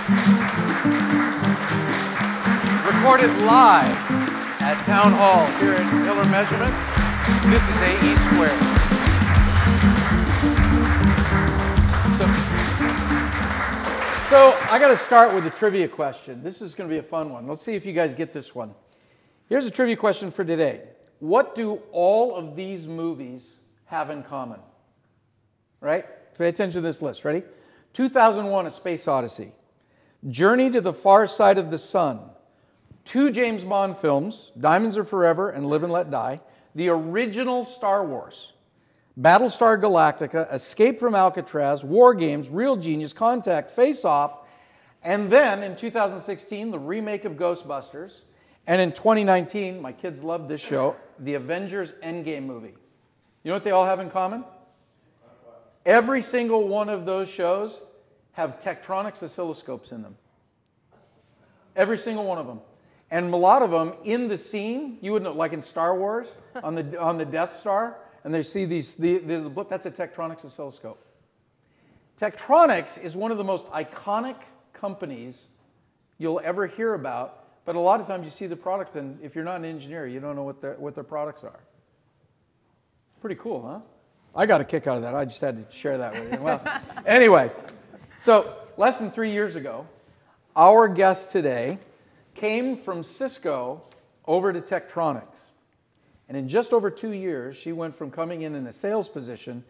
Recorded live at Town Hall here at Miller Measurements. This is AE Squared. So I got to start with a trivia question. This is going to be a fun one. Let's see if you guys get this one. Here's a trivia question for today. What do all of these movies have in common? Right? Pay attention to this list. Ready? 2001: A Space Odyssey, Journey to the Far Side of the Sun, 2 James Bond films, Diamonds Are Forever and Live and Let Die, the original Star Wars, Battlestar Galactica, Escape from Alcatraz, War Games, Real Genius, Contact, Face Off, and then in 2016, the remake of Ghostbusters, and in 2019, my kids loved this show, the Avengers Endgame movie. You know what they all have in common? Every single one of those shows have Tektronix oscilloscopes in them. Every single one of them. And a lot of them in the scene, you would know, like in Star Wars, on the Death Star, and they see that's a Tektronix oscilloscope. Tektronix is one of the most iconic companies you'll ever hear about, but a lot of times you see the product, and if you're not an engineer, you don't know what their products are. It's pretty cool, huh? I got a kick out of that. I just had to share that with you. Well, anyway, so less than 3 years ago, our guest today came from Cisco over to Tektronix. And in just over 2 years, she went from coming in a sales position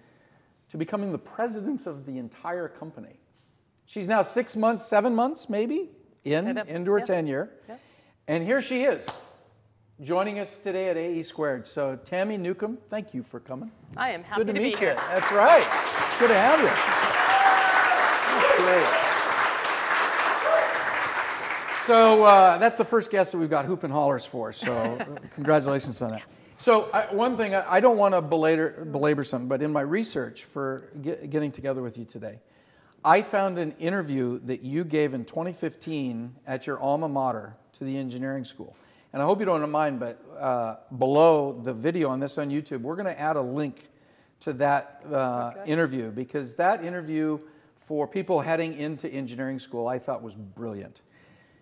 to becoming the president of the entire company. She's now 6 months, 7 months maybe, into her tenure. Yep. And here she is, joining us today at AE Squared. So Tami Newcombe, thank you for coming. I am happy to be here. here. That's right. It's good to have you. That's great. So that's the first guest that we've got hoop and hollers for, so congratulations on that. Yes. So one thing, I don't want to belabor something, but in my research for getting together with you today, I found an interview that you gave in 2015 at your alma mater to the engineering school. And I hope you don't mind, but below the video on this on YouTube, we're going to add a link to that interview, because that interview for people heading into engineering school I thought was brilliant.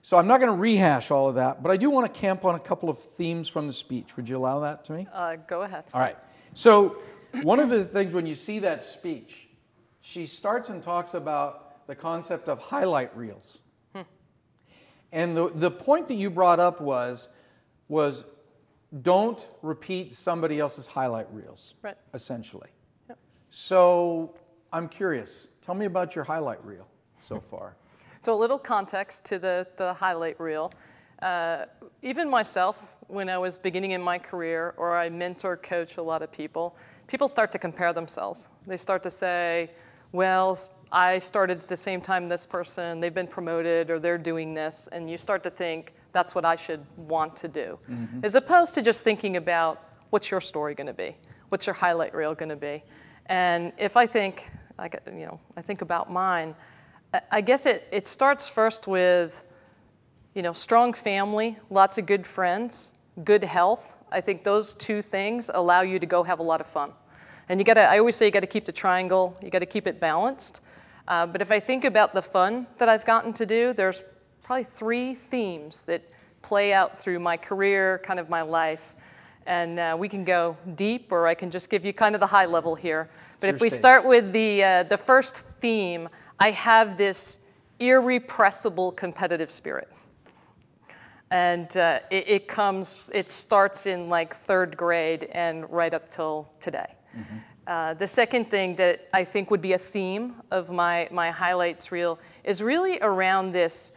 So I'm not going to rehash all of that, but I do want to camp on a couple of themes from the speech. Would you allow that to me? Go ahead. All right. So one of the things when you see that speech, she starts and talks about the concept of highlight reels. And the point that you brought up was don't repeat somebody else's highlight reels, right, essentially. Yep. So I'm curious. Tell me about your highlight reel so far. So a little context to the highlight reel. Even myself, when I was beginning in my career, or I mentor, coach a lot of people start to compare themselves. They start to say, well, I started at the same time this person, they've been promoted, or they're doing this, and you start to think, that's what I should want to do. Mm-hmm. As opposed to just thinking about, what's your story going to be? What's your highlight reel going to be? And if I think, I think about mine, I guess it starts first with, strong family, lots of good friends, good health. I think those two things allow you to go have a lot of fun. And I always say you got to keep the triangle, you got to keep it balanced. But if I think about the fun that I've gotten to do, there's probably 3 themes that play out through my career, kind of my life. And we can go deep, or I can just give you kind of the high level here. But if we start with the first theme, I have this irrepressible competitive spirit. And it starts in like 3rd grade and right up till today. Mm-hmm. The second thing that I think would be a theme of my highlights reel is really around this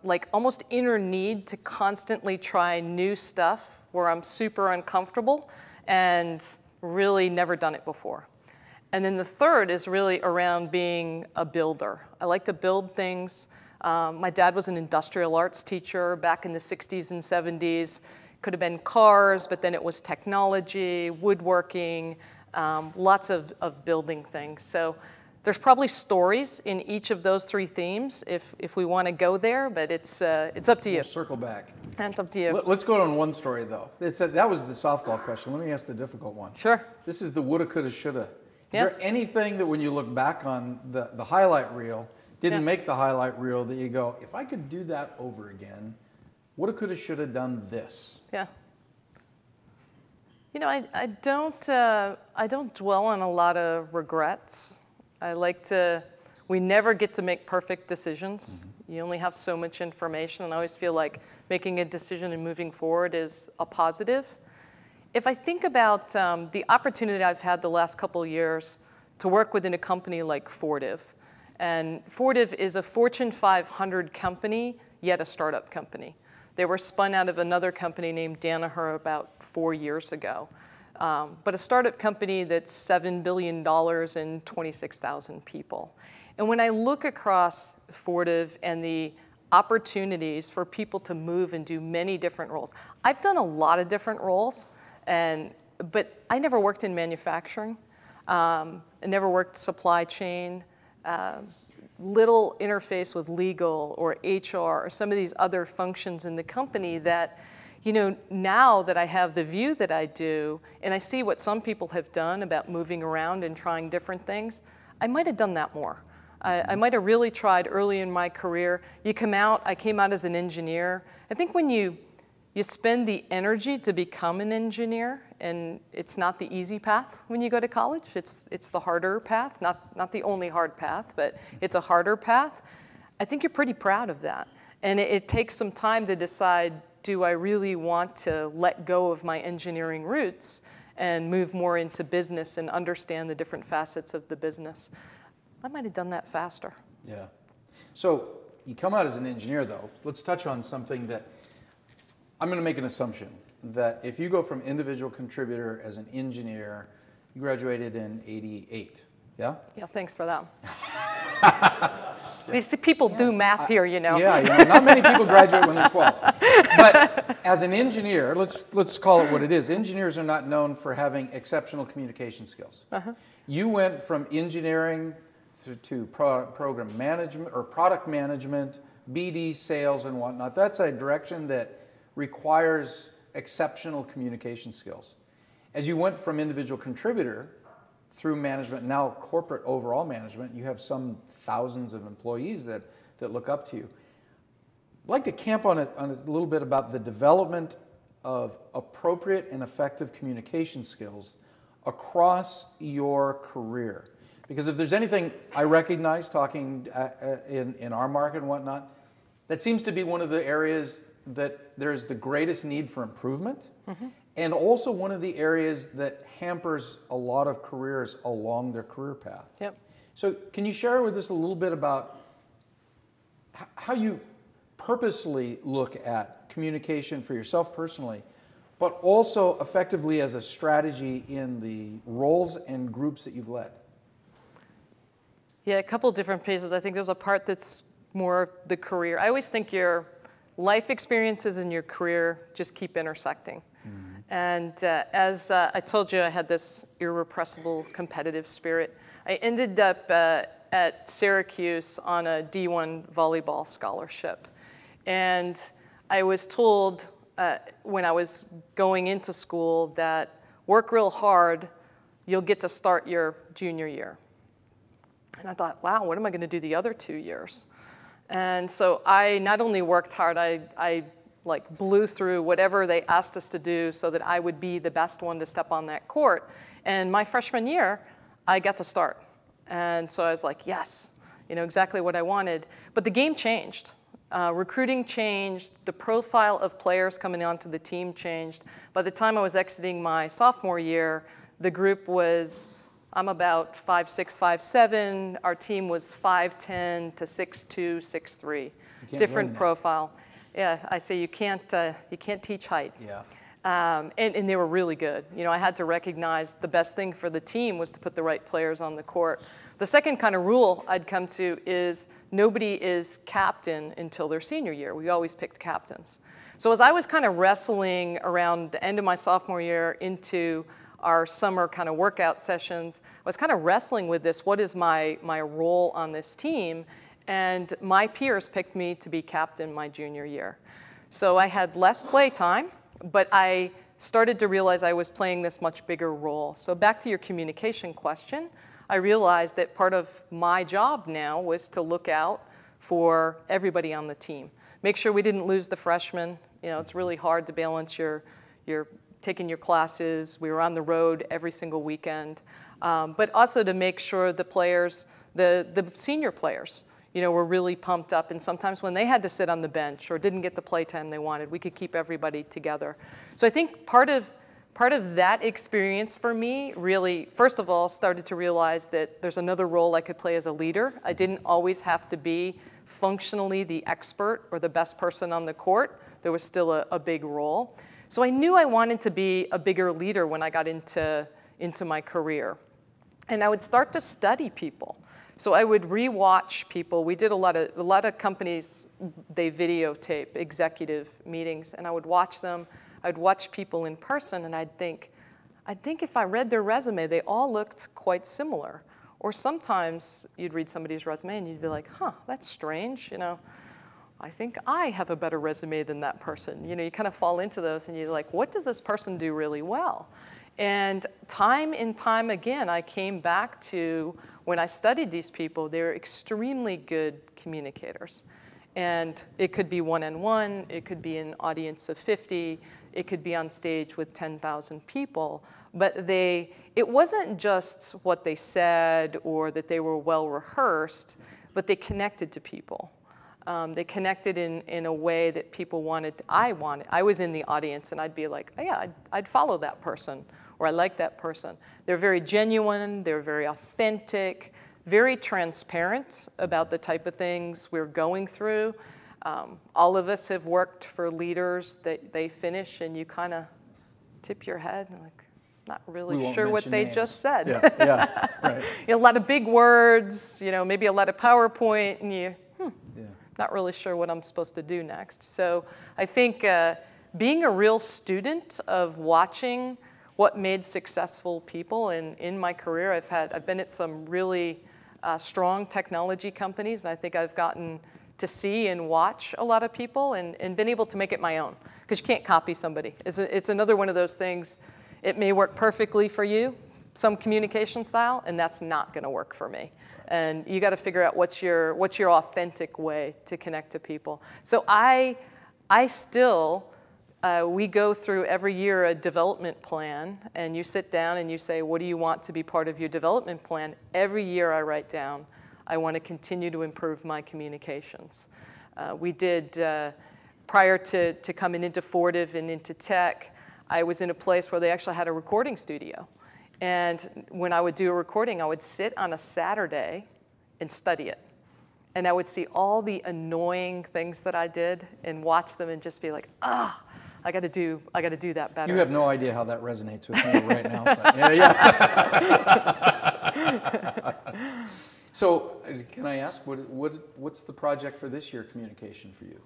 like almost inner need to constantly try new stuff where I'm super uncomfortable and really never done it before. And then the third is really around being a builder. I like to build things. My dad was an industrial arts teacher back in the 60s and 70s. Could have been cars, but then it was technology, woodworking, lots of building things. So there's probably stories in each of those 3 themes if we want to go there, but it's up to you. We'll circle back. That's up to you. Let's go on one story, though. That was the softball question. Let me ask the difficult one. Sure. This is the woulda, coulda, shoulda. Is there anything that when you look back on the highlight reel didn't make the highlight reel that you go, if I could do that over again, woulda, coulda, shoulda done this? Yeah. You know, I don't dwell on a lot of regrets. We never get to make perfect decisions. Mm-hmm. You only have so much information, and I always feel like making a decision and moving forward is a positive. If I think about the opportunity I've had the last couple of years to work within a company like Fortive, and Fortive is a Fortune 500 company, yet a startup company. They were spun out of another company named Danaher about 4 years ago. But a startup company that's $7 billion and 26,000 people. And when I look across Fortive and the opportunities for people to move and do many different roles, I've done a lot of different roles, but I never worked in manufacturing. I never worked supply chain. Little interface with legal or HR or some of these other functions in the company that, you know, now that I have the view that I do, and I see what some people have done about moving around and trying different things, I might have done that more. I might have really tried early in my career. I came out as an engineer. I think when you spend the energy to become an engineer, and it's not the easy path when you go to college. It's the harder path, not the only hard path, but it's a harder path. I think you're pretty proud of that. And it takes some time to decide, do I really want to let go of my engineering roots and move more into business and understand the different facets of the business? I might have done that faster. Yeah. So you come out as an engineer, though. Let's touch on something that I'm going to make an assumption that if you go from individual contributor as an engineer, you graduated in '88, yeah? Yeah, thanks for that. These people do math here, you know. Yeah, you know, not many people graduate when they're 12. But as an engineer, let's call it what it is. Engineers are not known for having exceptional communication skills. Uh-huh. You went from engineering to program management or product management, BD, sales, and whatnot. That's a direction that requires exceptional communication skills. As you went from individual contributor through management, now corporate overall management, you have some thousands of employees that look up to you. I'd like to camp on a little bit about the development of appropriate and effective communication skills across your career. Because if there's anything I recognize talking in our market and whatnot, that seems to be one of the areas that there's the greatest need for improvement, mm-hmm. and also one of the areas that hampers a lot of careers along their career path. Yep. So can you share with us a little bit about how you purposely look at communication for yourself personally, but also effectively as a strategy in the roles and groups that you've led? Yeah, a couple different pieces. I think there's a part that's more the career. I always think your life experiences and your career just keep intersecting. Mm-hmm. And as I told you, I had this irrepressible competitive spirit. I ended up at Syracuse on a D1 volleyball scholarship. And I was told when I was going into school that work real hard, you'll get to start your junior year. And I thought, wow, what am I going to do the other 2 years? And so I not only worked hard, I like blew through whatever they asked us to do so that I would be the best one to step on that court. And my freshman year, I got to start. And so I was like, yes, you know, exactly what I wanted. But the game changed. Recruiting changed. The profile of players coming onto the team changed. By the time I was exiting my sophomore year, the group was, I'm about 5'6", 5'7". Our team was 5'10" to 6'2", 6'3". Different profile. Yeah, I say you can't teach height. Yeah. And they were really good. You know, I had to recognize the best thing for the team was to put the right players on the court. The second kind of rule I'd come to is nobody is captain until their senior year. We always picked captains. So as I was kind of wrestling around the end of my sophomore year into our summer kind of workout sessions, I was kind of wrestling with this, what is my role on this team? And my peers picked me to be captain my junior year. So I had less play time, but I started to realize I was playing this much bigger role. So back to your communication question, I realized that part of my job now was to look out for everybody on the team. Make sure we didn't lose the freshmen. You know, it's really hard to balance your taking your classes. We were on the road every single weekend. But also to make sure the players, the senior players, you know, were really pumped up. And sometimes when they had to sit on the bench or didn't get the play time they wanted, we could keep everybody together. So I think part of that experience for me really, first of all, started to realize that there's another role I could play as a leader. I didn't always have to be functionally the expert or the best person on the court. There was still a big role. So I knew I wanted to be a bigger leader when I got into my career. And I would start to study people. So I would rewatch people. We did a lot of companies, they videotape executive meetings, and I would watch them. I'd watch people in person, and I'd think if I read their resume, they all looked quite similar. Or sometimes you'd read somebody's resume and you'd be like, huh, that's strange, you know. I think I have a better resume than that person. You know, you kind of fall into those and you're like, what does this person do really well? And time and time again, I came back to when I studied these people, they're extremely good communicators. And it could be one-on-one, it could be an audience of 50, it could be on stage with 10,000 people. But it wasn't just what they said or that they were well rehearsed, but they connected to people. They connected in a way that people wanted. I was in the audience and I'd be like, oh yeah, I'd follow that person, or I like that person. They're very genuine, they're very authentic, very transparent about the type of things we're going through. All of us have worked for leaders that they finish and you kind of tip your head and like, not really sure what they just said. Yeah, right. You know, a lot of big words, you know, maybe a lot of PowerPoint, and you, not really sure what I'm supposed to do next. So I think being a real student of watching what made successful people, and in my career, I've been at some really strong technology companies, and I think I've gotten to see and watch a lot of people and been able to make it my own, because you can't copy somebody. It's another one of those things. It may work perfectly for you, some communication style, and that's not going to work for me. And you got to figure out what's your authentic way to connect to people. So I still, we go through every year a development plan, and you sit down and you say, what do you want to be part of your development plan? Every year I write down, I want to continue to improve my communications. We did, prior to coming into Fortive and into tech, I was in a place where they actually had a recording studio. And when I would do a recording, I would sit on a Saturday and study it. And I would see all the annoying things that I did and watch them and just be like, ah, I got to do that better. You have no idea how that resonates with me right now. But yeah. So can I ask, what's the project for this year communication for you?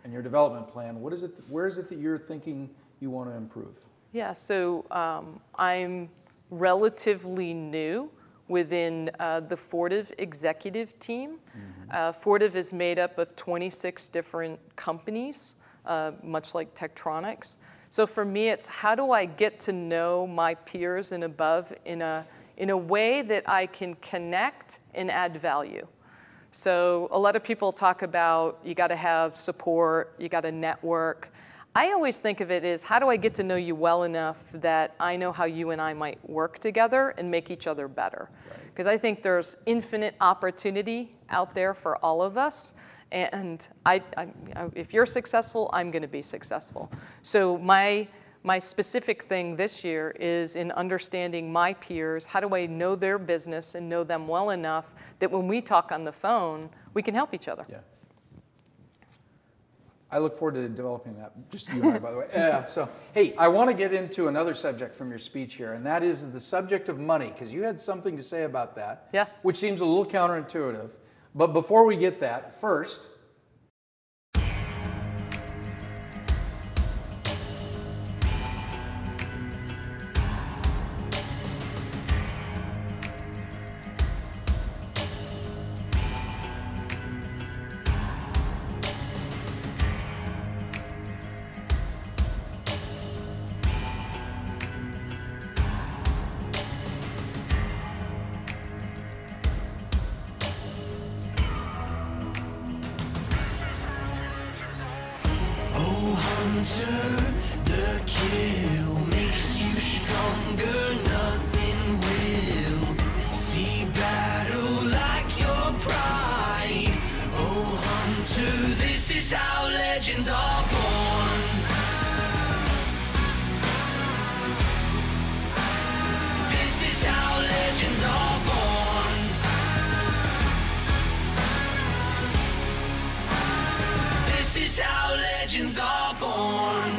And your development plan, where is it that you're thinking you want to improve? Yeah, so I'm relatively new within the Fortive executive team. Fortive is made up of 26 different companies, much like Tektronix. So for me, it's how do I get to know my peers and above in a way that I can connect and add value. So a lot of people talk about you got to have support, you got to network. I always think of it as how do I get to know you well enough that I know how you and I might work together and make each other better. Because I think there's infinite opportunity out there for all of us. And if you're successful, I'm going to be successful. So my specific thing this year is in understanding my peers. How do I know their business and know them well enough that when we talk on the phone, we can help each other? Yeah. I look forward to developing that, just you and I, by the way. Yeah, so, hey, I want to get into another subject from your speech here, and that is the subject of money, because you had something to say about that, yeah, which seems a little counterintuitive. But before we get that, first, hunter, the kill makes you stronger, nothing will. See battle like your pride. Oh hunter, this is how legends are born. This is how legends are born. This is how legends are born.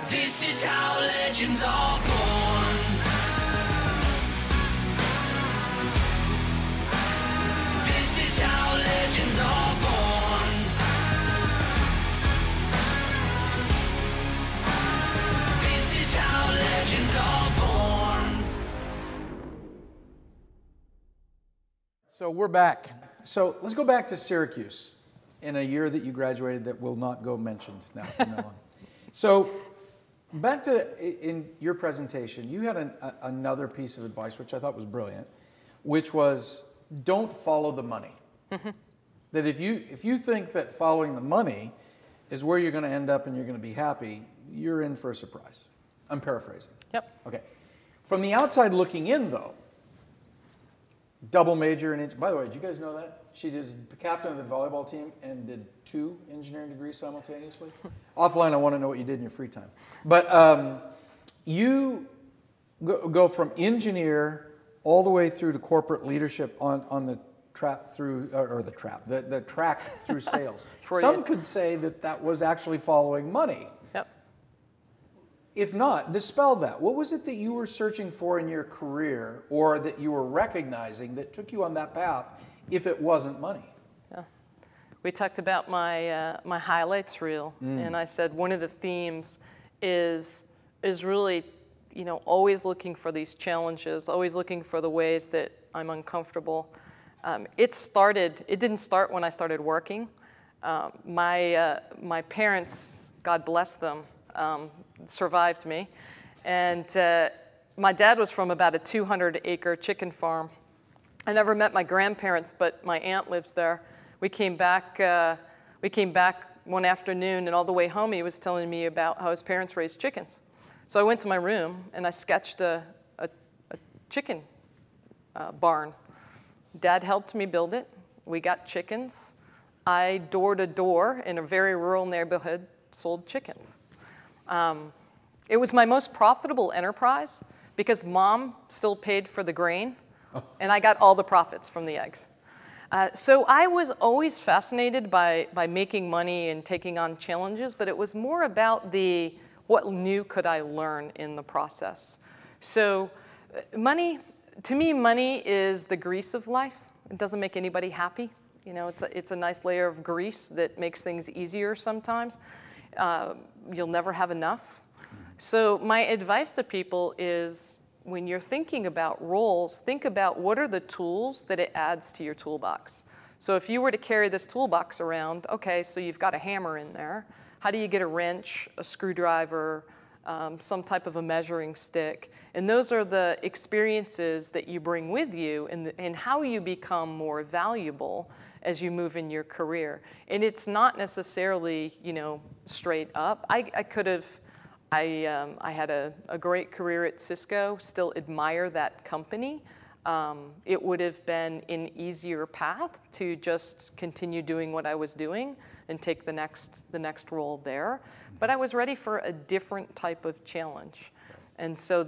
This is how legends are born. This is how legends are born. This is how legends are born. So we're back. So let's go back to Syracuse in a year that you graduated that will not go mentioned now from now on. So back to in your presentation, you had another piece of advice, which I thought was brilliant, which was don't follow the money. That if you think that following the money is where you're going to end up and you're going to be happy, you're in for a surprise. I'm paraphrasing. Yep. Okay. From the outside looking in, though, double major in, by the way, did you guys know that? She is the captain of the volleyball team and did 2 engineering degrees simultaneously. Offline, I want to know what you did in your free time. But you go from engineer all the way through to corporate leadership on the track through, the track through sales. Some could say that that was actually following money. Yep. If not, dispel that. What was it that you were searching for in your career or that you were recognizing that took you on that path if it wasn't money? Yeah. We talked about my my highlights reel, and I said one of the themes is really, you know, always looking for these challenges, always looking for the ways that I'm uncomfortable. It didn't start when I started working. My parents, God bless them, survived me. And my dad was from about a 200-acre chicken farm. I never met my grandparents, but my aunt lives there. We came back one afternoon, and all the way home he was telling me about how his parents raised chickens. So I went to my room and I sketched a chicken barn. Dad helped me build it. We got chickens. I door to door in a very rural neighborhood sold chickens. It was my most profitable enterprise because Mom still paid for the grain, and I got all the profits from the eggs. So I was always fascinated by making money and taking on challenges, but it was more about what new could I learn in the process. So money, to me, money is the grease of life. It doesn't make anybody happy. You know, it's a nice layer of grease that makes things easier sometimes. You'll never have enough. So my advice to people is when you're thinking about roles, think about what are the tools that it adds to your toolbox. So if you were to carry this toolbox around, okay, so you've got a hammer in there. How do you get a wrench, a screwdriver, some type of a measuring stick? And those are the experiences that you bring with you and how you become more valuable as you move in your career. And it's not necessarily, you know, straight up. I had a great career at Cisco, still admire that company. It would have been an easier path to just continue doing what I was doing and take the next role there. But I was ready for a different type of challenge. And so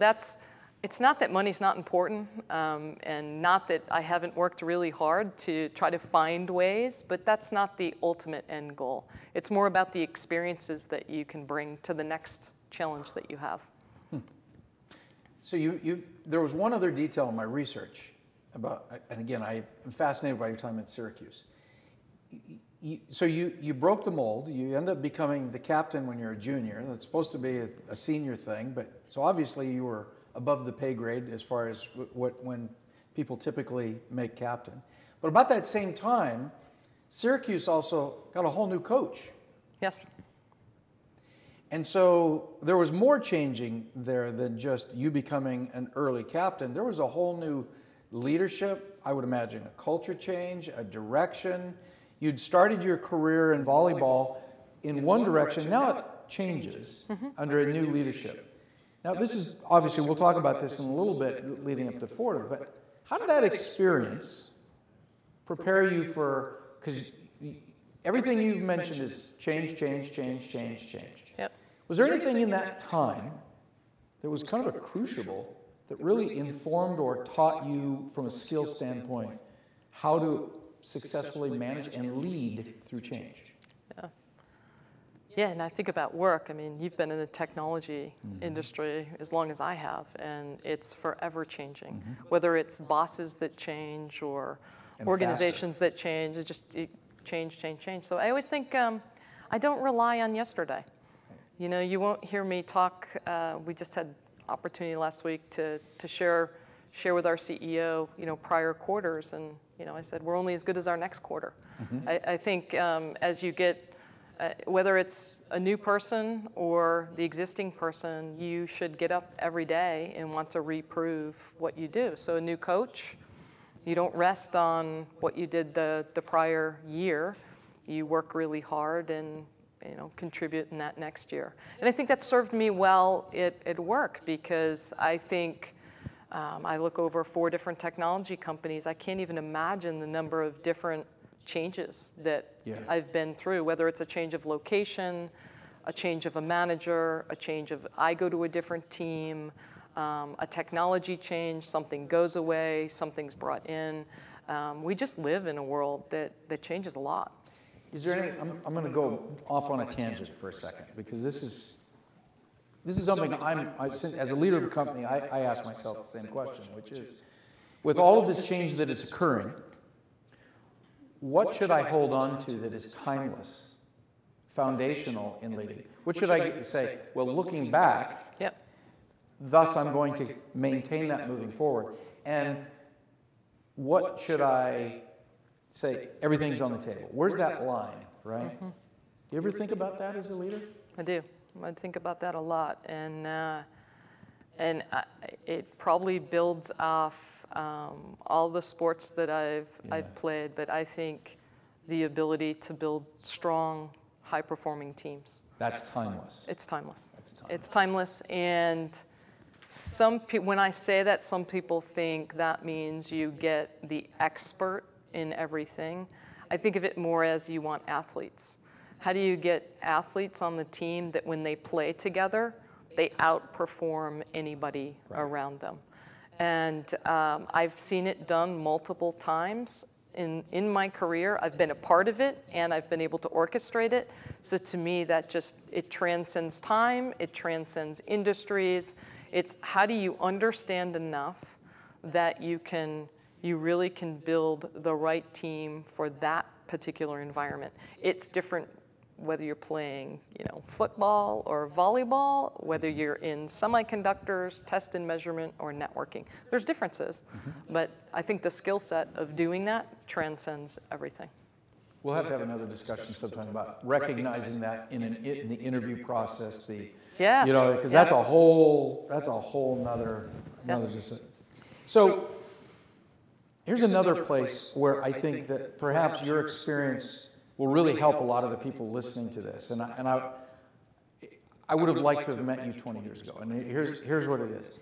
it's not that money's not important, and not that I haven't worked really hard to try to find ways, but that's not the ultimate end goal. It's more about the experiences that you can bring to the next challenge that you have. So there was one other detail in my research about, and again, I am fascinated by your time at Syracuse. So you broke the mold. You end up becoming the captain when you're a junior. That's supposed to be a senior thing, but so obviously you were above the pay grade as far as when people typically make captain. But about that same time, Syracuse also got a whole new coach. Yes. And so there was more changing there than just you becoming an early captain. There was a whole new leadership, I would imagine a culture change, a direction. You'd started your career in volleyball in one direction. Now it changes under a new leadership. Now this is, obviously, we'll talk about this in a little bit leading up to Fortive, but how did that experience prepare you for, because everything you've mentioned is change, change, change, change, change. Yep. Was there anything in that time that was kind of a crucible that really informed or taught you from a skill standpoint how to successfully manage and lead through change? Yeah. Yeah, and I think about work. I mean, you've been in the technology industry as long as I have, and it's forever changing. Whether it's bosses that change or organizations that change, change, change, change. So I always think I don't rely on yesterday. You know, you won't hear me talk. We just had opportunity last week to share with our CEO, you know, prior quarters, and you know, I said we're only as good as our next quarter. I think as you get, whether it's a new person or the existing person, you should get up every day and want to reprove what you do. So a new coach, you don't rest on what you did the prior year. You work really hard and, you know, contribute in that next year. And I think that served me well at work, because I think I look over 4 different technology companies. I can't even imagine the number of different changes that I've been through, whether it's a change of location, a change of a manager, a change of I go to a different team, a technology change, something goes away, something's brought in. We just live in a world that changes a lot. Is there any, I'm going to go off on a tangent for a second, because this is something as a leader of a company, I ask myself the same question, which is, with all of this change that is occurring, what should I hold on to that is timeless, foundational in leading? What should I say? Well, looking back, thus I'm going to maintain that moving forward. And what should I say? Everything's on the table. Where's that line, right? You ever think about that as a leader? I do. I think about that a lot, and it probably builds off all the sports that I've played. But I think the ability to build strong, high-performing teams. That's timeless. It's timeless. It's timeless, and when I say that, some people think that means you get the expert in everything. I think of it more as you want athletes. How do you get athletes on the team that when they play together, they outperform anybody around them? And I've seen it done multiple times in my career. I've been a part of it, and I've been able to orchestrate it. So to me, that it transcends time, it transcends industries. It's how do you understand enough that you really can build the right team for that particular environment. It's different whether you're playing, you know, football or volleyball, whether you're in semiconductors, test and measurement, or networking. There's differences, but I think the skill set of doing that transcends everything. We'll have to have another discussion sometime about recognizing that in the interview process. You know, because that's a whole nother just. So here's another place where I think that perhaps your experience will really help a lot of the people listening to this. And I would have liked to have met you 20 years ago. And here's what it is.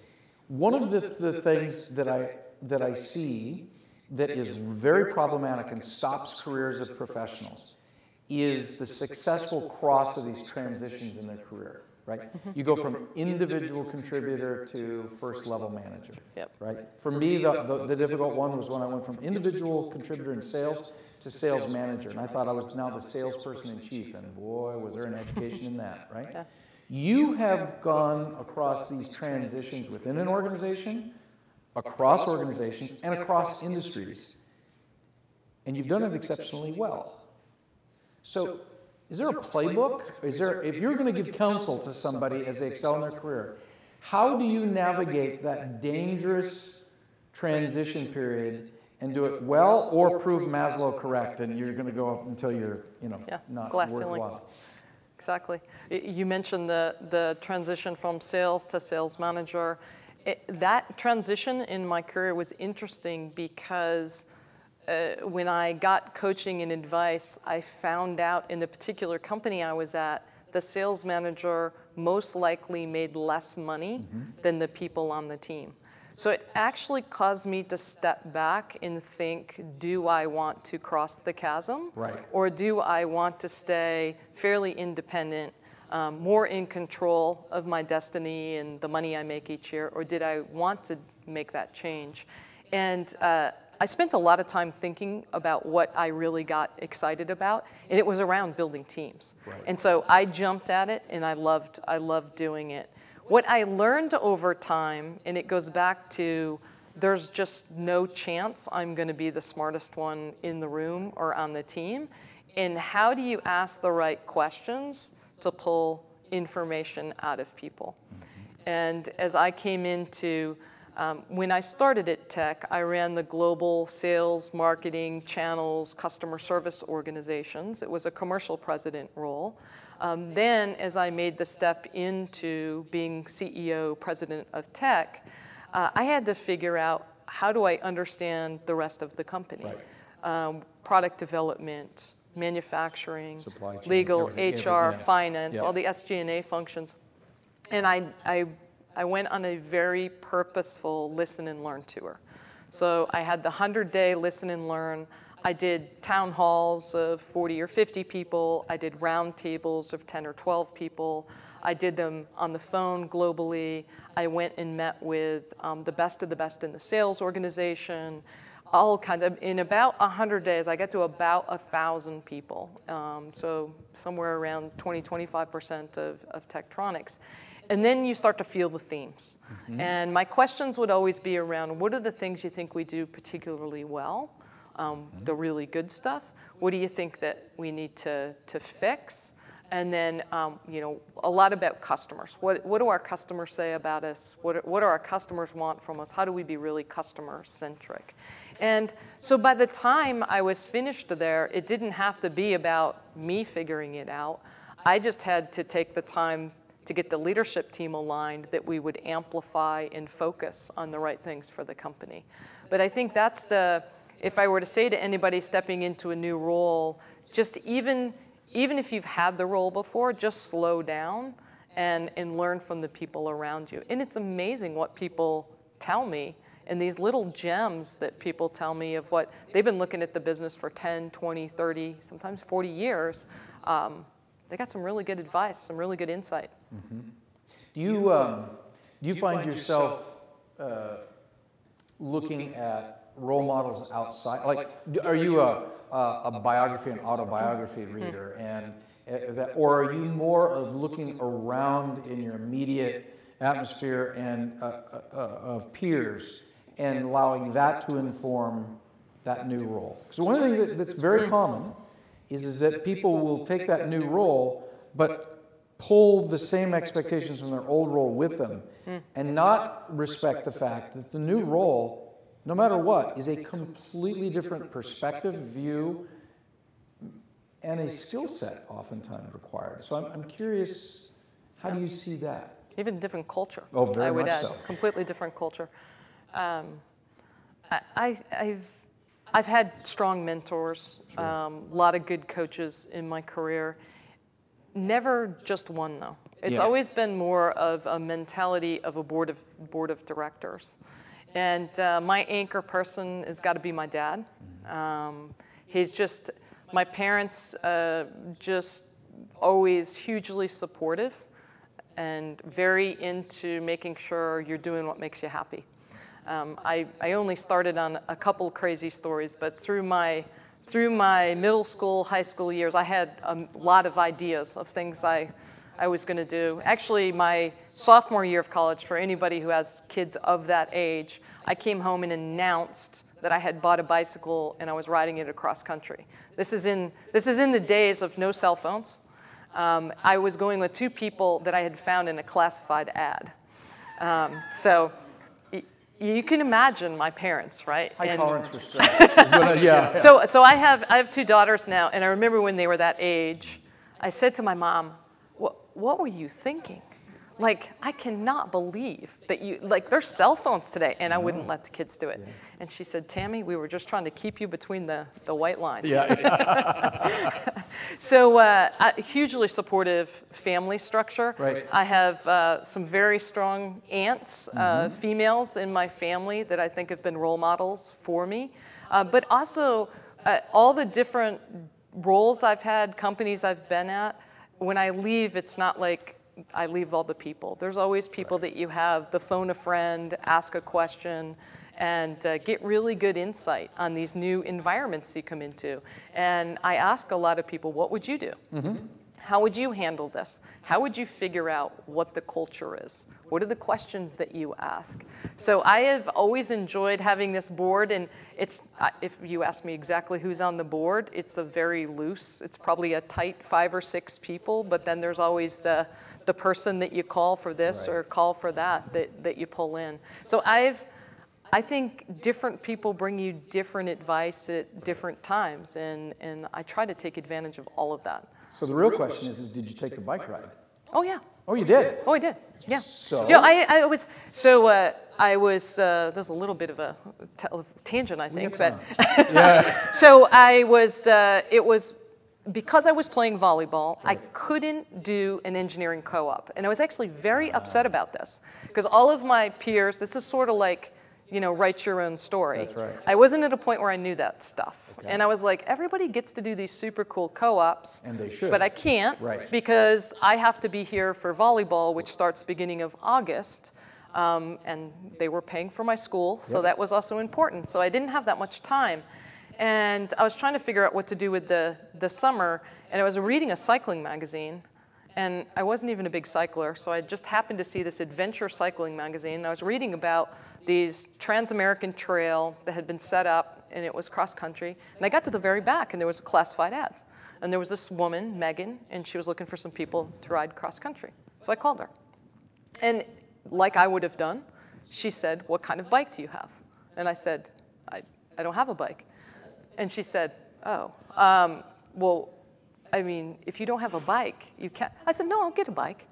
One of the things that I see that is very problematic and stops careers of professionals is the successful cross of these transitions in their career. Right? You go from individual contributor to first level manager. Right? For me, the difficult one was when I went from individual contributor in sales to sales manager, and I thought I was now the salesperson in chief, and boy, was there an education in that, right? You have gone across these transitions within an organization, across organizations, and across industries, and you've done it exceptionally well. So, is there a playbook? If you're going to give counsel to somebody as they excel in their career, how do you navigate that dangerous transition period and do it well, or prove Maslow correct, and you're going to go up until you're, not worthwhile? Exactly. You mentioned the transition from sales to sales manager, That transition in my career was interesting because when I got coaching and advice, I found out in the particular company I was at, the sales manager most likely made less money than the people on the team. So it actually caused me to step back and think, do I want to cross the chasm? Right. Or do I want to stay fairly independent, more in control of my destiny and the money I make each year, or did I want to make that change? And I spent a lot of time thinking about what I really got excited about, and it was around building teams. Right. And so I jumped at it, and I loved doing it. What I learned over time, and it goes back to there's just no chance I'm going to be the smartest one in the room or on the team, and how do you ask the right questions to pull information out of people? And as I came into when I started at Tech, I ran the global sales, marketing, channels, customer service organizations. It was a commercial president role. Then, as I made the step into being CEO, president of Tech, I had to figure out how do I understand the rest of the company? Right. Product development, manufacturing, supply chain, legal, everything, HR, yeah. finance, Yeah. all the SG&A functions. And I went on a very purposeful listen and learn tour. So I had the 100-day listen and learn. I did town halls of 40 or 50 people. I did round tables of 10 or 12 people. I did them on the phone globally. I went and met with the best of the best in the sales organization, all kinds of, in about 100 days, I got to about 1,000 people. So somewhere around 20-25% of Tektronix. And then you start to feel the themes. And my questions would always be around, what are the things you think we do particularly well? The really good stuff. What do you think that we need to fix? And then, you know, a lot about customers. What do our customers say about us? What do our customers want from us? How do we be really customer-centric? And so by the time I was finished there, it didn't have to be about me figuring it out. I just had to take the time to get the leadership team aligned that we would amplify and focus on the right things for the company. But I think that's if I were to say to anybody stepping into a new role, just even if you've had the role before, just slow down and learn from the people around you. And it's amazing what people tell me, and these little gems that people tell me of what they've been looking at the business for 10, 20, 30, sometimes 40 years. They got some really good advice, some really good insight. Do you find yourself looking at role models outside? Like, are you a biography and autobiography reader, or are you more of looking around in your immediate atmosphere and of peers and allowing that to inform that new role? Because one of the things that's very common is that people will take that new role, but pull the same expectations from their old role with them, and not respect the fact that the new role, no matter what, is a completely different perspective, view, and a skill set oftentimes required. So I'm curious, how do you see that? Even different culture. Oh, very I would much add. so. Completely different culture. I've had strong mentors, a lot of good coaches in my career. Never just one, though. It's always been more of a mentality of a board of directors. And my anchor person has got to be my dad. My parents just always hugely supportive and very into making sure you're doing what makes you happy. I only started on a couple crazy stories, but through my middle school, high school years, I had a lot of ideas of things I was going to do. Actually, my sophomore year of college, for anybody who has kids of that age, I came home and announced that I had bought a bicycle and I was riding it across country. This is in the days of no cell phones. I was going with two people that I had found in a classified ad. So you can imagine my parents, right? High tolerance for stress. Yeah. So I have two daughters now, and I remember when they were that age, I said to my mom, what were you thinking? Like, I cannot believe that you, like, there's cell phones today, and I wouldn't let the kids do it. Yeah. And she said, Tammy, we were just trying to keep you between the white lines. Yeah. So a hugely supportive family structure. Right. I have some very strong aunts, females in my family that I think have been role models for me. But also all the different roles I've had, companies I've been at, when I leave, it's not like I leave all the people. There's always people that you have to phone a friend, ask a question, and get really good insight on these new environments you come into. And I ask a lot of people, what would you do? How would you handle this? How would you figure out what the culture is? What are the questions that you ask? So I have always enjoyed having this board, and it's, if you ask me exactly who's on the board, it's a very loose, it's probably a tight 5 or 6 people, but then there's always the person that you call for this or call for that you pull in. So I think different people bring you different advice at different times, and I try to take advantage of all of that. So the real question is did you take the bike ride? Oh, yeah. Oh, you did? Oh, I did, yeah. So? Yeah, I was, there's a little bit of a tangent, I think, but. Yeah. So I was, it was, because I was playing volleyball, I couldn't do an engineering co-op. And I was actually very upset about this, because all of my peers, this is sort of like, you know, write your own story. That's right. I wasn't at a point where I knew that stuff. Okay. And I was like, everybody gets to do these super cool co-ops. And they should. But I can't because I have to be here for volleyball, which starts beginning of August. And they were paying for my school, so that was also important. So I didn't have that much time. And I was trying to figure out what to do with the summer, and I was reading a cycling magazine. And I wasn't even a big cycler, so I just happened to see this adventure cycling magazine. And I was reading about these Trans-American Trail that had been set up, and it was cross-country. And I got to the very back, and there was classified ads. And there was this woman, Megan, and she was looking for some people to ride cross-country. So I called her. And like I would have done, she said, what kind of bike do you have? And I said, I don't have a bike. And she said, oh, well, I mean, if you don't have a bike, you can't. I said, no, I'll get a bike.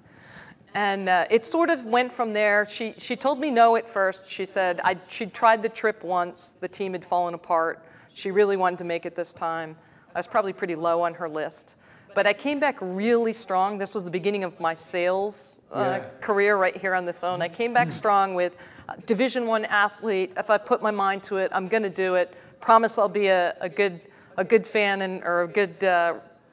And it sort of went from there. She told me no at first. She said she'd tried the trip once. The team had fallen apart. She really wanted to make it this time. I was probably pretty low on her list. But I came back really strong. This was the beginning of my sales career right here on the phone. I came back strong with Division I athlete. If I put my mind to it, I'm going to do it. Promise I'll be a good fan or a good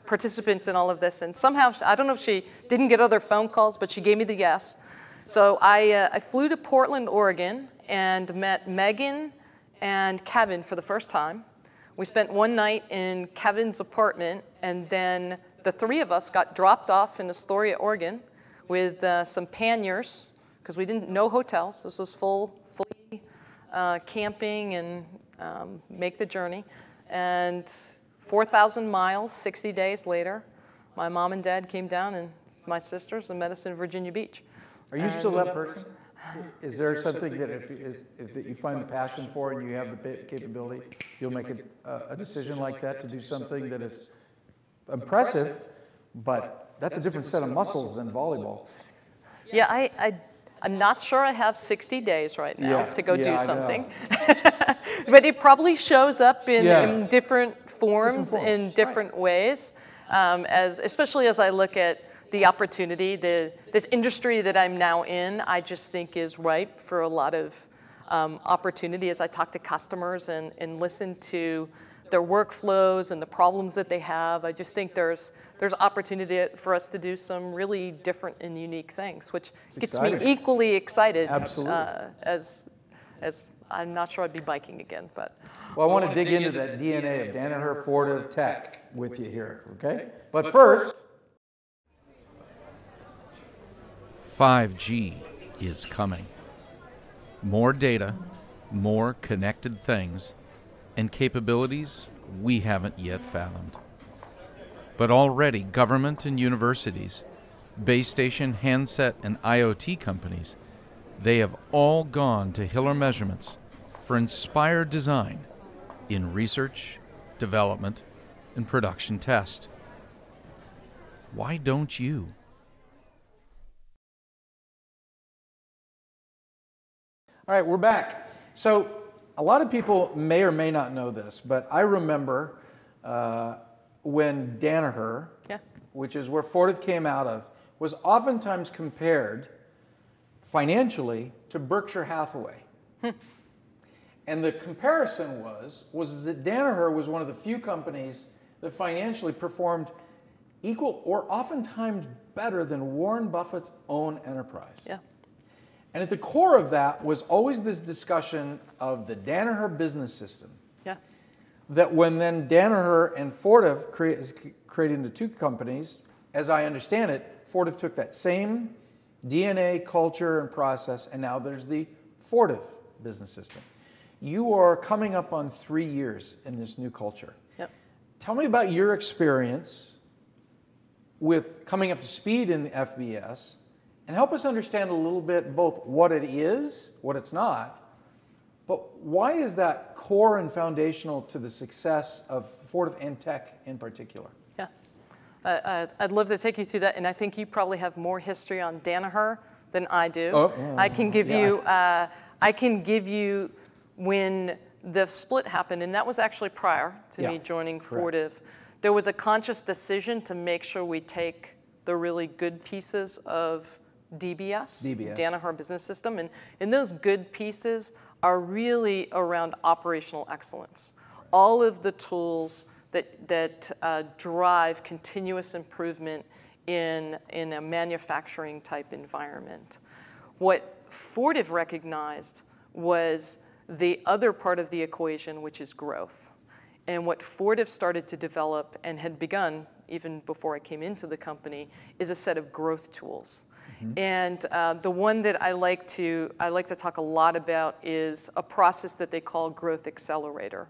participant in all of this. And somehow, I don't know if she didn't get other phone calls, but she gave me the yes. So I flew to Portland, Oregon, and met Megan and Kevin for the first time. We spent one night in Kevin's apartment, and then the 3 of us got dropped off in Astoria, Oregon, with some panniers, because we didn't know hotels. This was fully camping and make the journey. And 4,000 miles, 60 days later, my mom and dad came down, and my sisters, and met us in Virginia Beach. Are you still that person? Is there something that if you find the passion for and you have the capability, you'll make a decision like that to do something that is impressive, but that's a different set of muscles than volleyball? Yeah, I'm not sure I have 60 days right now to go do something. But it probably shows up in different forms, in different ways, especially as I look at the opportunity. This industry that I'm now in, I just think is ripe for a lot of opportunity as I talk to customers and listen to their workflows and the problems that they have. I just think there's opportunity for us to do some really different and unique things, which gets me equally excited. Absolutely. As I'm not sure I'd be biking again, but. Well, I want to dig into that DNA of Danaher Fortive Tech with you here, okay? But first. 5G is coming. More data, more connected things, and capabilities we haven't yet fathomed. But already government and universities, base station, handset, and IoT companies, they have all gone to Hiller Measurements for inspired design in research, development, and production test. Why don't you? All right, we're back. So a lot of people may or may not know this, but I remember when Danaher, which is where Fortive came out of, was oftentimes compared financially to Berkshire Hathaway. And the comparison was that Danaher was one of the few companies that financially performed equal or oftentimes better than Warren Buffett's own enterprise. Yeah. And at the core of that was always this discussion of the Danaher business system. Yeah. That when then Danaher and Fortive created into two companies, as I understand it, Fortive took that same DNA, culture, and process, and now there's the Fortive business system. You are coming up on 3 years in this new culture. Yep. Tell me about your experience with coming up to speed in the FBS, and help us understand a little bit both what it is, what it's not, but why is that core and foundational to the success of Fortive and tech in particular? Yeah. I'd love to take you through that, and I think you probably have more history on Danaher than I do. I can give you when the split happened, and that was actually prior to me joining Fortive. There was a conscious decision to make sure we take the really good pieces of DBS, Danaher Business System, and those good pieces are really around operational excellence. All of the tools that drive continuous improvement in a manufacturing type environment. What Fortive recognized was the other part of the equation, which is growth. And what Fortive started to develop and had begun even before I came into the company is a set of growth tools. And the one that I like to talk a lot about is a process that they call Growth Accelerator.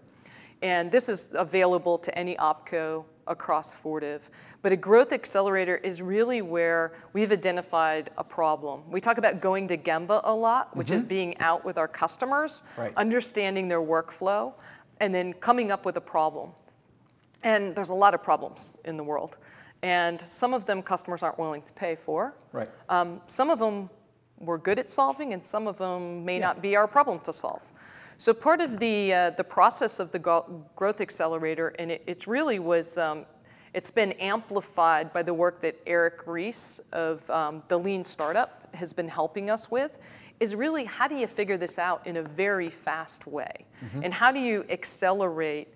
And this is available to any OpCo across Fortive. But a growth accelerator is really where we've identified a problem. We talk about going to Gemba a lot, which is being out with our customers, understanding their workflow, and then coming up with a problem. And there's a lot of problems in the world. And some of them customers aren't willing to pay for. Some of them we're good at solving, and some of them may not be our problem to solve. So part of the process of the Growth Accelerator, and it really was, it's been amplified by the work that Eric Rees of the Lean Startup has been helping us with, is really how do you figure this out in a very fast way? And how do you accelerate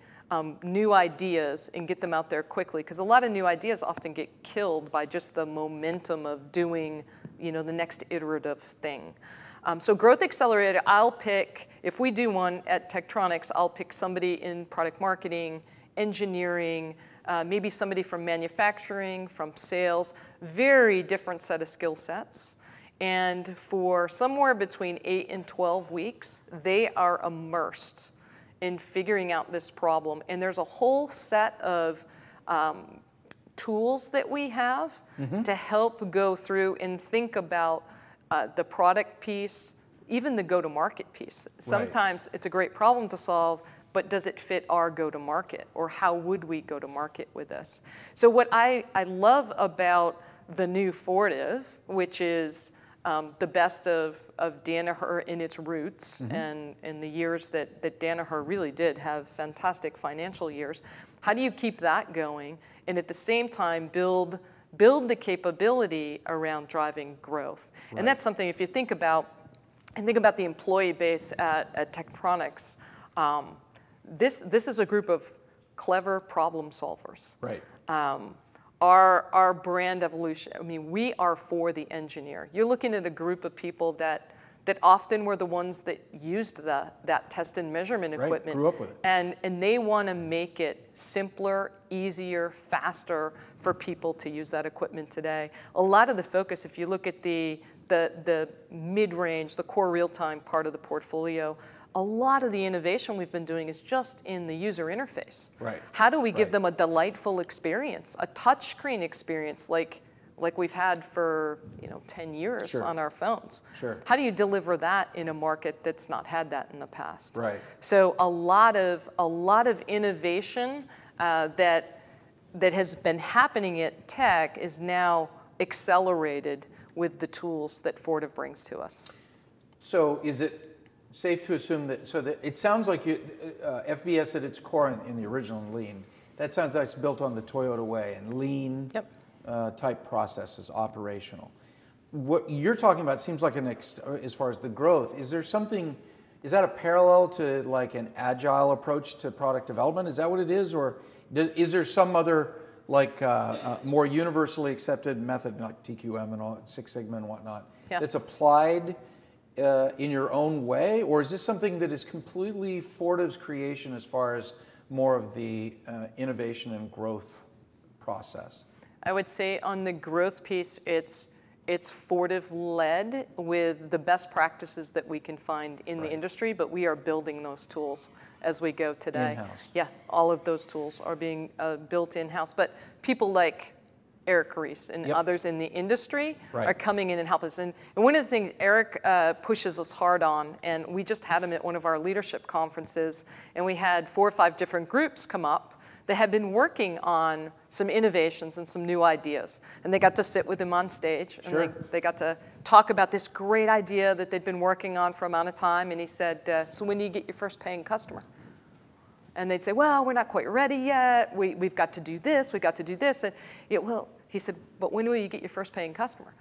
new ideas and get them out there quickly? Because a lot of new ideas often get killed by just the momentum of doing, the next iterative thing. So Growth Accelerator, I'll pick, if we do one at Tektronix, I'll pick somebody in product marketing, engineering, maybe somebody from manufacturing, from sales, very different set of skill sets. And for somewhere between 8 and 12 weeks, they are immersed in figuring out this problem. And there's a whole set of tools that we have to help go through and think about the product piece, even the go-to-market piece. Sometimes it's a great problem to solve, but does it fit our go-to-market? Or how would we go to market with this? So what I love about the new Fortive, which is the best of Danaher in its roots, and in the years that Danaher really did have fantastic financial years, how do you keep that going and at the same time build the capability around driving growth? And that's something, if you think about the employee base at Tektronix, this is a group of clever problem solvers. Our brand evolution, we are for the engineer. You're looking at a group of people that often were the ones that used that test and measurement equipment. Grew up with it. And they want to make it simpler, easier, faster for people to use that equipment today. A lot of the focus, if you look at the mid-range, the core real-time part of the portfolio, a lot of the innovation we've been doing is just in the user interface. How do we give them a delightful experience, a touchscreen experience like we've had for 10 years on our phones? How do you deliver that in a market that's not had that in the past? So a lot of innovation that has been happening at Tech is now accelerated with the tools that Fortive brings to us. So is it safe to assume that, so that it sounds like FBS at its core in the original Lean, that sounds like it's built on the Toyota way and Lean type processes, operational. What you're talking about seems like as far as the growth, is there something, is that a parallel to like an agile approach to product development? Is that what it is? Or is there some other like more universally accepted method like TQM and all, Six Sigma and whatnot that's applied in your own way? Or is this something that is completely Fortive's creation as far as more of the innovation and growth process? I would say on the growth piece, it's Fortive led with the best practices that we can find in the industry, but we are building those tools as we go today. In-house. Yeah, all of those tools are being built in-house. But people like Eric Reese and others in the industry are coming in and help us. And one of the things Eric pushes us hard on, and we just had him at one of our leadership conferences, and we had 4 or 5 different groups come up that had been working on some innovations and some new ideas. And they got to sit with him on stage, and they got to talk about this great idea that they'd been working on for a amount of time. And he said, so when do you get your first paying customer? And they'd say, well, we're not quite ready yet. We've got to do this, we've got to do this. And well, he said, but when will you get your first paying customer?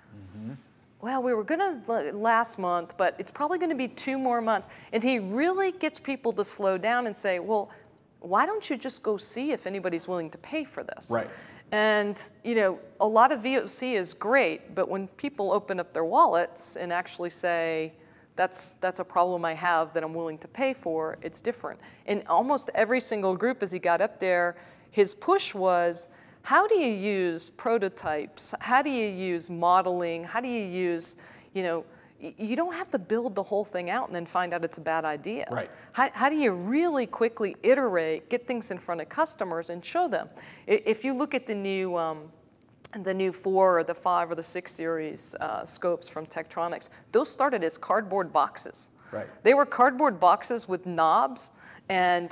Well, we were gonna last month, but it's probably gonna be 2 more months. And he really gets people to slow down and say, well, why don't you just go see if anybody's willing to pay for this? Right. And a lot of VOC is great, but when people open up their wallets and actually say, that's a problem I have that I'm willing to pay for, it's different. And almost every single group as he got up there, his push was, how do you use prototypes? How do you use modeling? How do you use, you don't have to build the whole thing out and then find out it's a bad idea. Right. How do you really quickly iterate, get things in front of customers and show them? If you look at the new 4 or the 5 or the 6 series scopes from Tektronix, those started as cardboard boxes. Right. They were cardboard boxes with knobs, and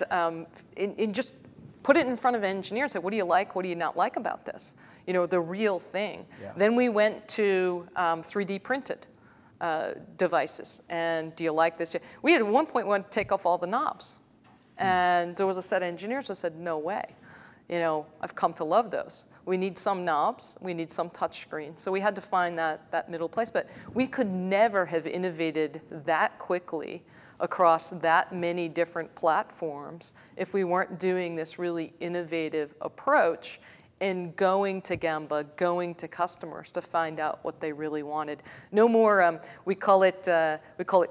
just put it in front of an engineer and say, what do you like, what do you not like about this? The real thing. Yeah. Then we went to 3D printed devices. And do you like this? We had at one point wanted to take off all the knobs. And there was a set of engineers that said, no way. I've come to love those. We need some knobs, we need some touch screen. So we had to find that middle place. But we could never have innovated that quickly across that many different platforms if we weren't doing this really innovative approach and going to Gemba, going to customers to find out what they really wanted. No more, we call it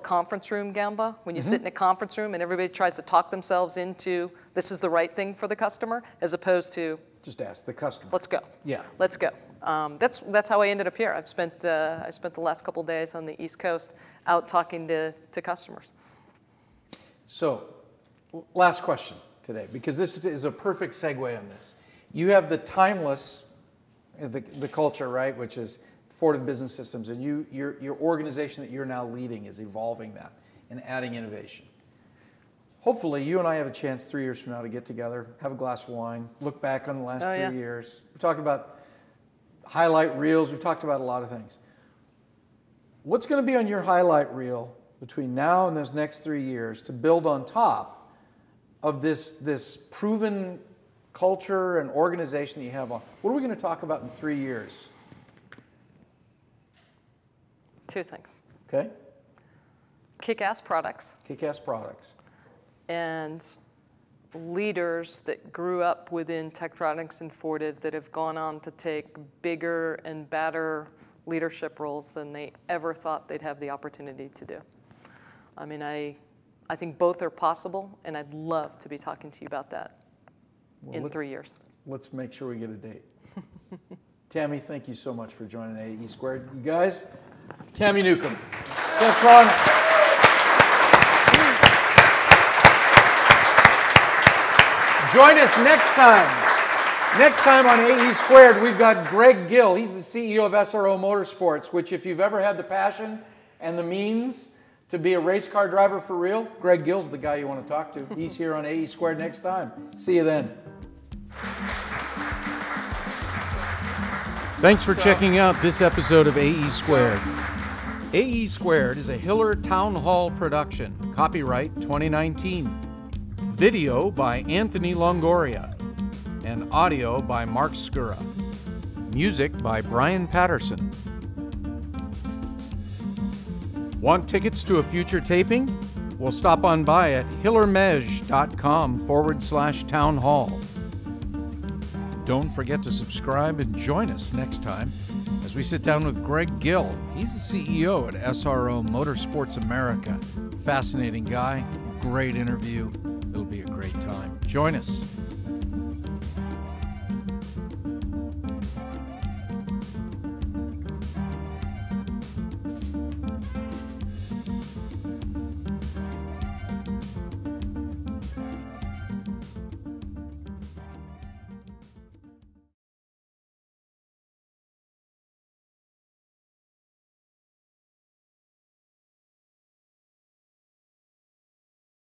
conference room Gemba, when you sit in a conference room and everybody tries to talk themselves into this is the right thing for the customer, as opposed to just ask the customer. Let's go. Yeah. Let's go. That's how I ended up here. I spent the last couple of days on the East Coast out talking to customers. So, last question today, because this is a perfect segue on this. You have the timeless, the culture, right, which is Fortive Business Systems, and your organization that you're now leading is evolving that and adding innovation. Hopefully, you and I have a chance 3 years from now to get together, have a glass of wine, look back on the last 3 years. We've talked about highlight reels. We've talked about a lot of things. What's going to be on your highlight reel between now and those next 3 years to build on top of this proven culture and organization that you have on? What are we going to talk about in 3 years? 2 things. Okay. Kick-ass products. Kick-ass products. And leaders that grew up within Tektronix and Fortive that have gone on to take bigger and better leadership roles than they ever thought they'd have the opportunity to do. I mean, I think both are possible, and I'd love to be talking to you about that in 3 years. Let's make sure we get a date. Tami, thank you so much for joining AE Squared. You guys, Tami Newcombe. Tektronix. Join us next time. Next time on AE Squared, we've got Greg Gill. He's the CEO of SRO Motorsports, which if you've ever had the passion and the means to be a race car driver for real, Greg Gill's the guy you want to talk to. He's here on AE Squared next time. See you then. Thanks for checking out this episode of AE Squared. AE Squared is a Hiller Town Hall production. Copyright 2019. Video by Anthony Longoria. And audio by Mark Skura. Music by Brian Patterson. Want tickets to a future taping? Well, stop on by at hillermej.com/town hall. Don't forget to subscribe and join us next time as we sit down with Greg Gill. He's the CEO at SRO Motorsports America. Fascinating guy, great interview. It'll be a great time. Join us.